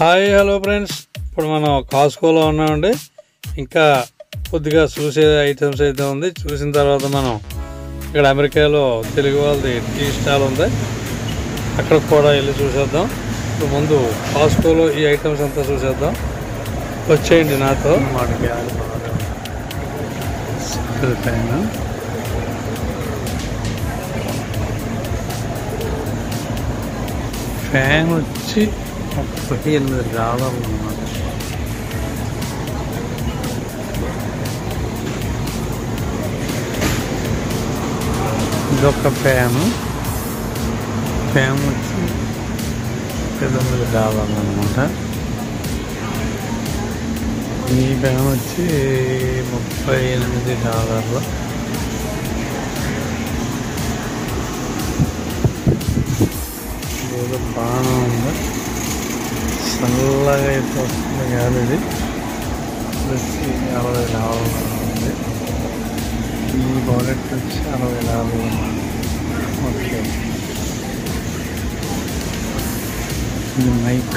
Hi hello friends, ఇప్పుడు మనం కాస్కోలో ఉన్నామండి. ఇంకా కొద్దిగా చూసే ఐటమ్స్ అయితే ఉంది. చూసిన తర్వాత మనం ఇక్కడ అమెరికాలో తెలుగు వాళ్ళది టీ స్టాల్ ఉంది, అక్కడ కూడా వెళ్ళి చూసేద్దాం. ఇప్పుడు ముందు కాస్కోలో ఈ ఐటమ్స్ అంతా చూసేద్దాం. వచ్చేయండి నాతో. ఫ్యాన్ వచ్చి $38 అన్నమాట. ఇదొక ఫ్యాన్ వచ్చి $8 అన్నమాట. ఈ ఫ్యాన్ వచ్చి $38. ఏదో బాగా ఉంది, చల్లగా అయితే వస్తుంది కాదు. ఇది వచ్చి $60 ఉంది. ఈ ప్రోడక్ట్ వచ్చి $60. ఓకే, ఇది మైక్.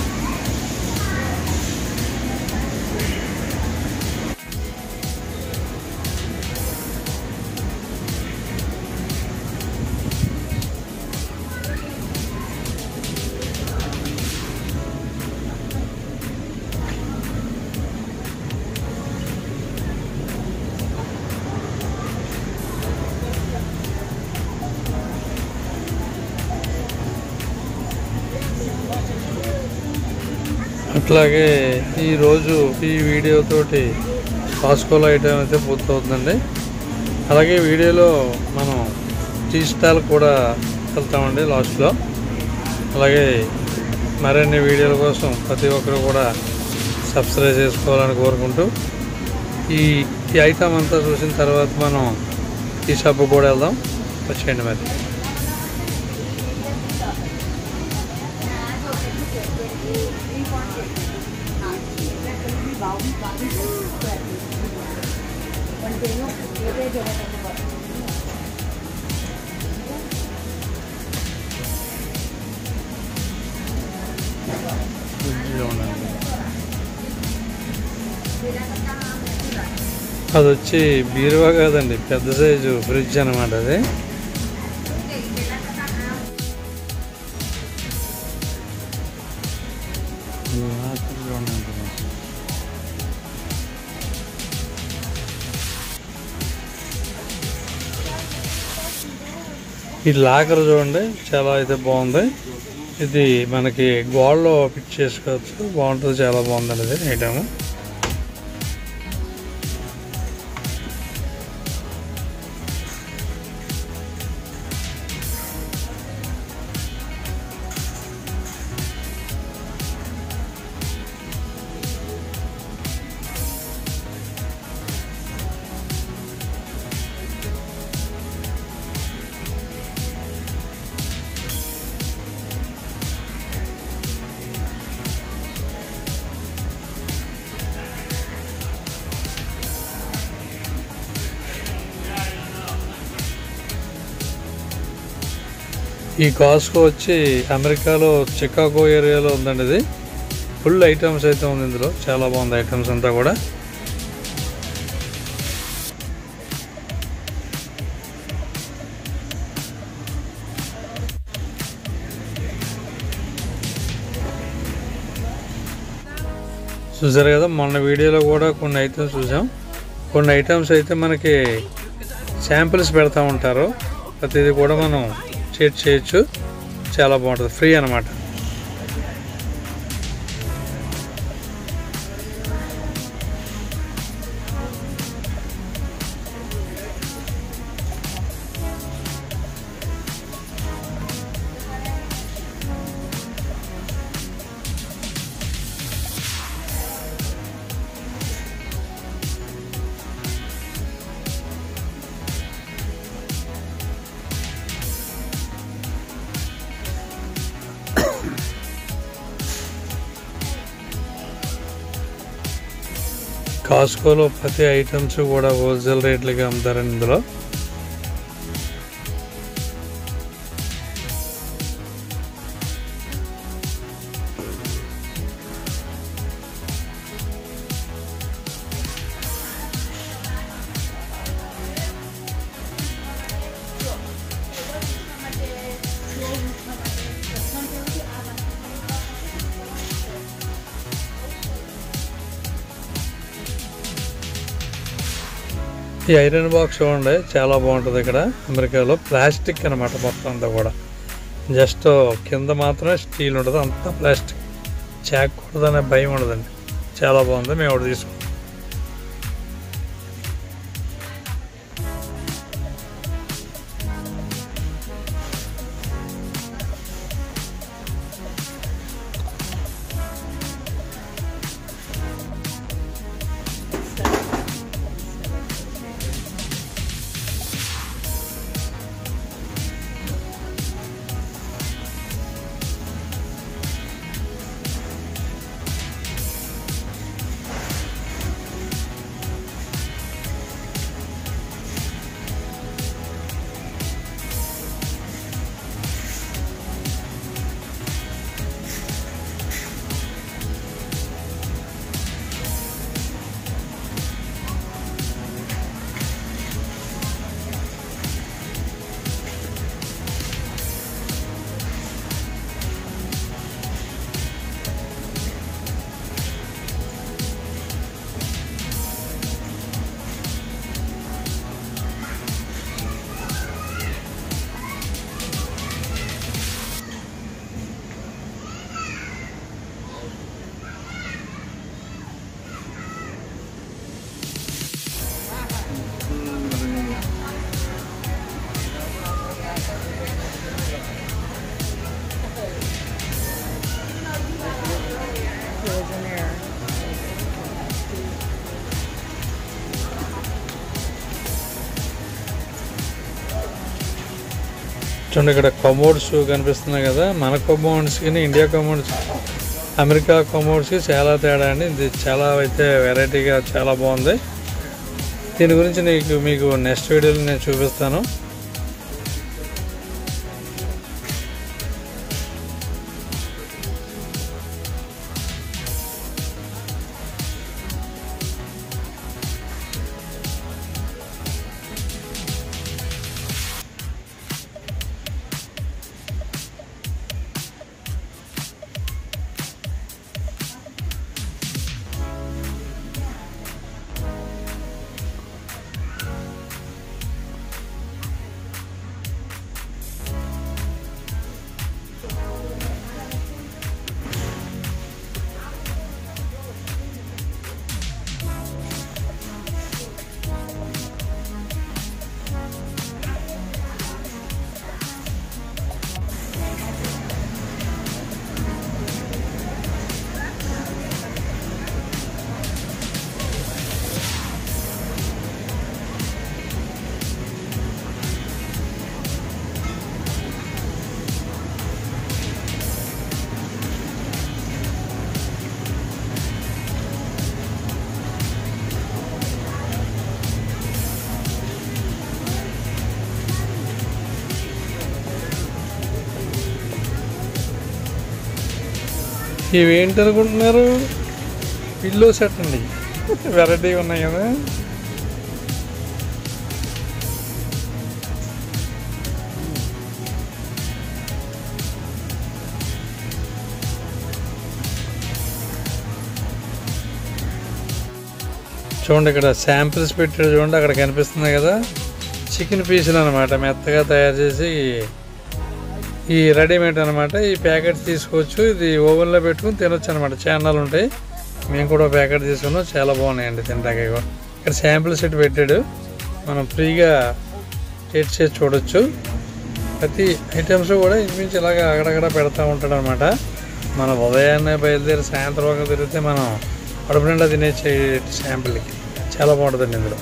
అట్లాగే ఈరోజు ఈ వీడియోతోటి కాస్కోలో ఐటమ్ అయితే పూర్తవుతుందండి. అలాగే వీడియోలో మనం టీ స్టాల్ కూడా వెళ్తామండి లాస్ట్లో. అలాగే మరిన్ని వీడియోల కోసం ప్రతి ఒక్కరు కూడా సబ్స్క్రైబ్ చేసుకోవాలని కోరుకుంటూ ఈ ఐటమ్ అంతా చూసిన తర్వాత మనం ఈ షాప్ కూడా వెళ్దాం. వచ్చేయండి మరి. అది వచ్చి బీరువా కాదండి, పెద్ద సైజు ఫ్రిడ్జ్ అన్నమాట. అది ఈ లాకర్ చూడండి, చాలా అయితే బాగుంది. ఇది మనకి గోడలో ఫిట్ చేసుకోవచ్చు, బాగుంటుంది, చాలా బాగుందండి ఇది ఐటమ్. ఈ కాస్కో వచ్చి అమెరికాలో చికాగో ఏరియాలో ఉందండి. ఇది ఫుల్ ఐటమ్స్ అయితే ఉంది ఇందులో, చాలా బాగుంది ఐటమ్స్ అంతా కూడా. చూసారు కదా, మొన్న వీడియోలో కూడా కొన్ని ఐటమ్స్ చూసాం. కొన్ని ఐటమ్స్ అయితే మనకి శాంపిల్స్ పెడతా ఉంటారు, ప్రతిదీ కూడా మనం షేర్ చేయొచ్చు, చాలా బాగుంటుంది, ఫ్రీ అన్నమాట. కాస్కోలో ప్రతి ఐటమ్స్ కూడా హోల్సేల్ రేట్లకి అమ్ముతారండి ఇందులో. ఈ ఐరన్ బాక్స్ చూడండి, చాలా బాగుంటుంది. ఇక్కడ అమెరికాలో ప్లాస్టిక్ అనమాట మొత్తం అంతా కూడా. జస్ట్ కింద మాత్రమే స్టీల్ ఉంటుంది, అంతా ప్లాస్టిక్. చాకూడదనే భయం ఉండదండి. చాలా బాగుంది, మేము ఒకటి తీసుకున్నాం. చూడండి, ఇక్కడ కమోడ్స్ కనిపిస్తున్నాయి కదా. మన కమోడ్స్కి ఇండియా కమోడ్స్, అమెరికా కమోడ్స్కి చాలా తేడా అండి. ఇది చాలా అయితే వెరైటీగా చాలా బాగుంది. దీని గురించి మీకు నెక్స్ట్ వీడియోలో నేను చూపిస్తాను. ఇవి ఏంటి అనుకుంటున్నారు? పిల్లో సెట్ అండి. వెరైటీగా ఉన్నాయి కదా. చూడండి, ఇక్కడ శాంపిల్స్ పెట్టాడు చూడండి, అక్కడ కనిపిస్తున్నాయి కదా. చికెన్ పీసులు అనమాట, మెత్తగా తయారు చేసి ఈ రెడీమేడ్ అనమాట. ఈ ప్యాకెట్స్ తీసుకోవచ్చు, ఇది ఓవెన్లో పెట్టుకుని తినొచ్చు అనమాట. ఛానల్ ఉంటాయి, మేము కూడా ప్యాకెట్ తీసుకున్నాం. చాలా బాగున్నాయండి తినడానికి. ఇక్కడ శాంపిల్ సెట్ పెట్టాడు, మనం ఫ్రీగా టేస్ట్ చేసి చూడొచ్చు. ప్రతి ఐటమ్స్ కూడా ఇంచుమించు ఇలాగ అక్కడక్కడ పెడతా ఉంటాడు అనమాట. మనం ఉదయాన్నే బయలుదేరి సాయంత్రం వరకు తిరిగితే మనం కడుపు నిండా తినేసే శాంపిల్కి. చాలా బాగుంటుందండి ఇందులో.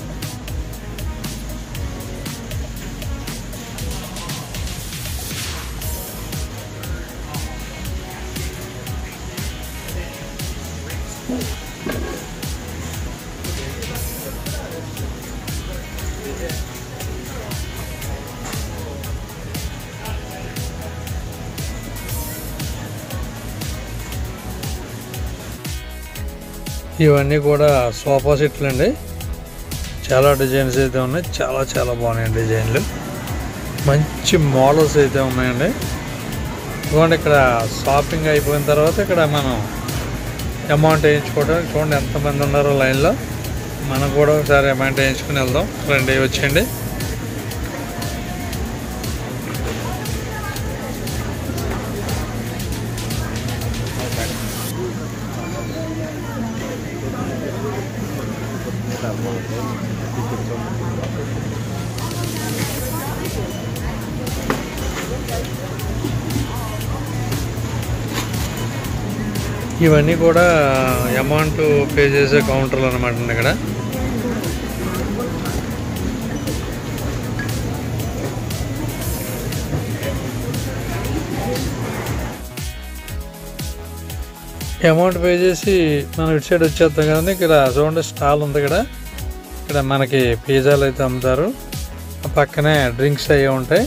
ఇవన్నీ కూడా సోఫా సెట్లు అండి. చాలా డిజైన్స్ అయితే ఉన్నాయి, చాలా చాలా బాగున్నాయండి డిజైన్లు. మంచి మోడల్స్ అయితే ఉన్నాయండి. చూడండి, ఇక్కడ షాపింగ్ అయిపోయిన తర్వాత ఇక్కడ మనం అమౌంట్ వేయించుకోవడానికి చూడండి ఎంతమంది ఉన్నారో లైన్లో. మనం కూడా ఒకసారి అమౌంట్ వేయించుకుని వెళ్దాం. రండి, వచ్చేయండి. ఇవన్నీ కూడా అమౌంట్ పే చేసే కౌంటర్లు అనమాట అండి. ఇక్కడ అమౌంట్ పే చేసి మనం ఇటు సైడ్ వచ్చేస్తాం కదండి. ఇక్కడ చూడండి, స్టాల్ ఉంది. ఇక్కడ మనకి పిజ్జాలు అయితే అమ్ముతారు. పక్కనే డ్రింక్స్ అవి ఉంటాయి.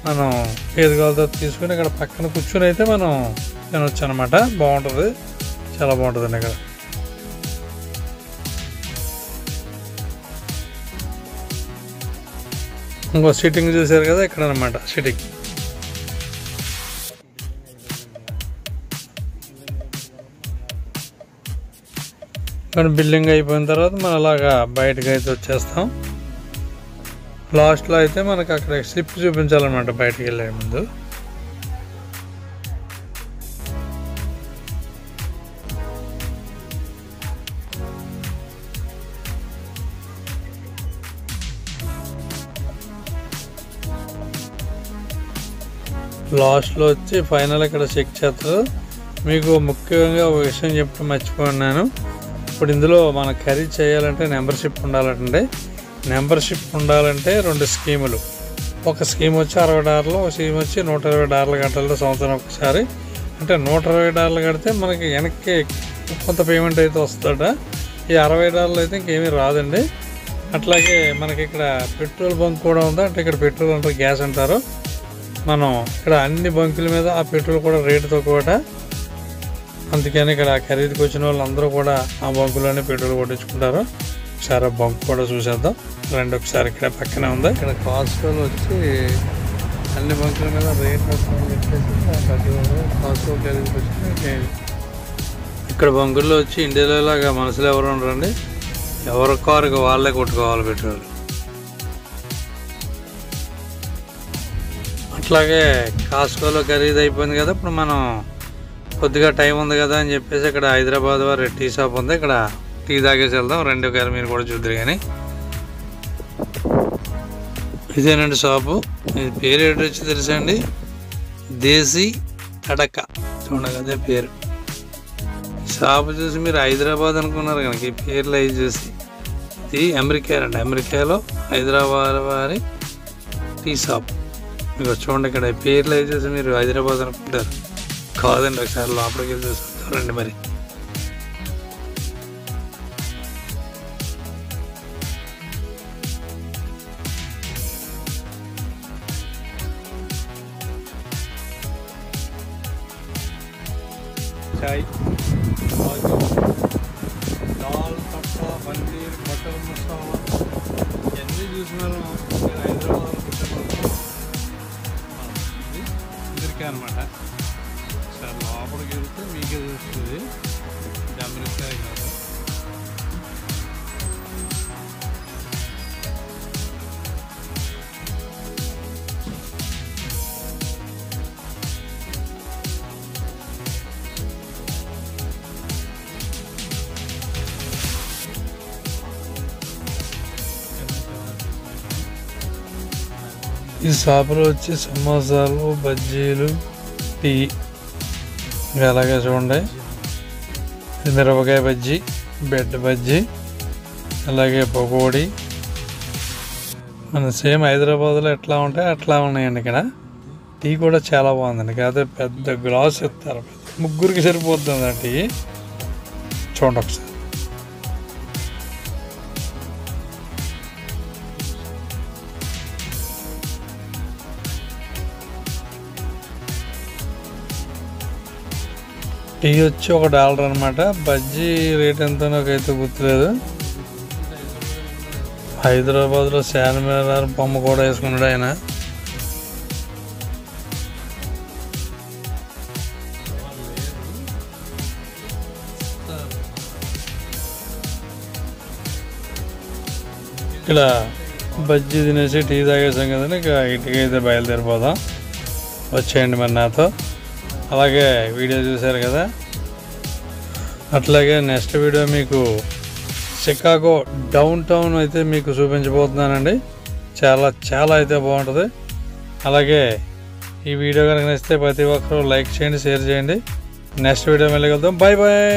మనం ఏది కావాలో తీసుకుని ఇక్కడ పక్కన కూర్చుని అయితే మనం తినొచ్చు అనమాట. బాగుంటుంది, చాలా బాగుంటుందండి. ఇక్కడ ఇంకో సిట్టింగ్ చూసారు కదా, ఇక్కడ అనమాట సిట్టింగ్. ఇక్కడ బిల్లింగ్ అయిపోయిన తర్వాత మనం అలాగా బయటకు అయితే వచ్చేస్తాం. లాస్ట్లో అయితే మనకు అక్కడ స్లిప్ చూపించాలన్నమాట బయటకు వెళ్ళే ముందు. లాస్ట్లో వచ్చి ఫైనల్ ఇక్కడ చెక్ చేస్తారు. మీకు ముఖ్యంగా ఒక విషయం చెప్పడం మర్చిపోయినాను. ఇప్పుడు ఇందులో మన కర్రీ చేయాలంటే మెంబర్షిప్ ఉండాలంటే, మెంబర్షిప్ ఉండాలంటే 2 స్కీములు. ఒక స్కీమ్ వచ్చి $60, ఒక స్కీమ్ వచ్చి $120 కట్టాలి సంవత్సరం ఒకసారి. అంటే $120 కడితే మనకి వెనక్కి కొంత పేమెంట్ అయితే వస్తుందట. ఈ $60 అయితే ఇంకేమీ రాదండి. అట్లాగే మనకి ఇక్కడ పెట్రోల్ బంక్ కూడా ఉంది. అంటే ఇక్కడ పెట్రోల్ అంటారు, గ్యాస్ అంటారు. మనం ఇక్కడ అన్ని బంకుల మీద ఆ పెట్రోల్ కూడా రేటు తక్కువట. అందుకని ఇక్కడ ఖరీదుకి వచ్చిన వాళ్ళు అందరూ కూడా ఆ బంకులోనే పెట్రోల్ కొట్టించుకుంటారు. ఒకసారి ఆ బంక్ కూడా చూసేద్దాం రండి. ఒకసారి ఇక్కడ పక్కనే ఉంది. ఇక్కడ కాస్కోలో వచ్చి అన్ని బంకుల మీద రేట్ కాస్కో ఖరీదుకి వచ్చి ఇక్కడ బంకుల్లో వచ్చి ఇండియాలో లాగా మనుషులు ఎవరు ఉండరండి. ఎవరి కారుకి వాళ్ళే కొట్టుకోవాలి పెట్రోల్. అట్లాగే కాస్కోలో ఖరీదు అయిపోయింది కదా. ఇప్పుడు మనం కొద్దిగా టైం ఉంది కదా అని చెప్పేసి ఇక్కడ హైదరాబాద్ వారి టీ షాప్ ఉంది. ఇక్కడ టీ తాగేసి వెళ్దాం. రెండు ఒకసారి మీరు కూడా చూద్దరు. కానీ ఇదేనండి షాపు. ఇది పేరు ఏంటి వచ్చి తెలుసా అండి? దేశీ తడక. చూడండి అదే పేరు. షాపు చూసి మీరు హైదరాబాద్ అనుకున్నారు కనుక ఈ పేర్లు అవి చూసి. ఇది అమెరికా అండి. అమెరికాలో హైదరాబాద్ వారి టీ షాప్. మీకు చూడండి ఇక్కడ పేర్లు అవి చూసి మీరు హైదరాబాద్ అనుకుంటారు. కాదండి, ఒకసారి లోపలికి వెళ్ళి చూస్తారండి. మరి చాయ్, దాల్ తప్ప, పన్నీర్, బటర్ మసాలా ఇవన్నీ చూసినారు. హైదరాబాద్ అమెరికా అనమాట. సార్ లోపలికి వెళ్తే మీకే తెలుస్తుంది. ఇది అమెరికా కాదు. ఈ షాపులో వచ్చి సమోసాలు, బజ్జీలు, టీ, అలాగే చూడండి మిరపకాయ బజ్జీ, బెడ్ బజ్జీ, అలాగే పకోడీ. మన సేమ్ హైదరాబాద్లో ఎట్లా ఉంటాయి అట్లా ఉన్నాయండి. ఇక్కడ టీ కూడా చాలా బాగుందండి. కాకపోతే పెద్ద గ్లాస్ ఇస్తారు, ముగ్గురికి సరిపోతుంది ఆ టీ. చూడండి ఒకసారి. టీ వచ్చి $1 అనమాట. బజ్జీ రేట్ ఎంతో నాకైతే గుర్తులేదు. హైదరాబాద్లో శాన్మేర్ బొమ్మ కూడా వేసుకున్నాడు ఆయన. ఇక్కడ బజ్జీ తినేసి టీ తాగేసాం కదండి. ఇక ఇంటికి అయితే బయలుదేరిపోదాం. వచ్చేయండి మరి నాతో. అలాగే వీడియో చూశారు కదా, అట్లాగే నెక్స్ట్ వీడియో మీకు చికాగో డౌన్ టౌన్ అయితే మీకు చూపించబోతున్నానండి. చాలా చాలా అయితే బాగుంటుంది. అలాగే ఈ వీడియో కనుక నచ్చితే ప్రతి ఒక్కరూ లైక్ చేయండి, షేర్ చేయండి. నెక్స్ట్ వీడియో మళ్ళీ కలుద్దాం. Bye bye.